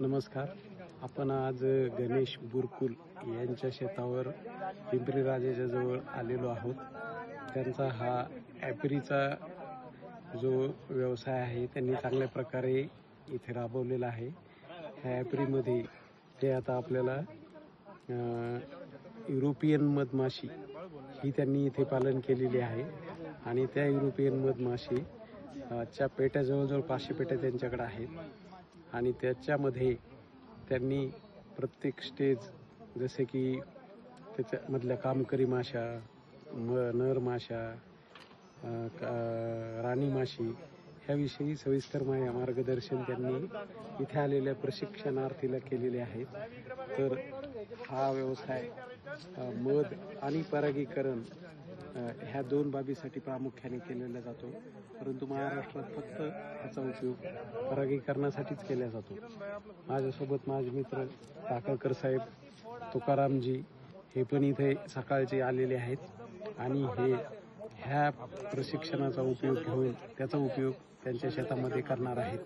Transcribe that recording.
नमस्कार. आपण आज गणेश बुरकुल यांच्या शेतावर पिंपरी राजाच्या जवळ आलेलो आहोत. त्यांचा हा ॲपरीचा जो व्यवसाय आहे त्यांनी चांगल्या प्रकारे इथे राबवलेला आहे. ह्या ॲपरीमध्ये ते आता आपल्याला युरोपियन मधमाशी ही त्यांनी इथे पालन केलेली आहे आणि त्या युरोपियन मधमाशी च्या पेट्या जवळजवळ 500 पेट्या त्यांच्याकडे आहेत आणि त्याच्यामध्ये त्यांनी प्रत्येक स्टेज जसे की त्याच्यामधल्या कामकरी माशा, नर माशा, राणी माशी ह्याविषयी सविस्तर मार्गदर्शन त्यांनी इथे आलेल्या प्रशिक्षणार्थीला केलेले आहे. तर हा व्यवसाय मध आणि परागीकरण ह्या दोन बाबीसाठी प्रामुख्याने केलेला जातो, परंतु महाराष्ट्रात फक्त ह्याचा उपयोग परागीकरणासाठीच केला जातो. माझ्यासोबत माझे मित्र टाकळकर साहेब, तुकारामजी हे पण इथे सकाळचे आलेले आहेत आणि ह्या प्रशिक्षणाचा उपयोग घेऊन त्याचा उपयोग त्यांच्या शेतामध्ये करणार आहेत.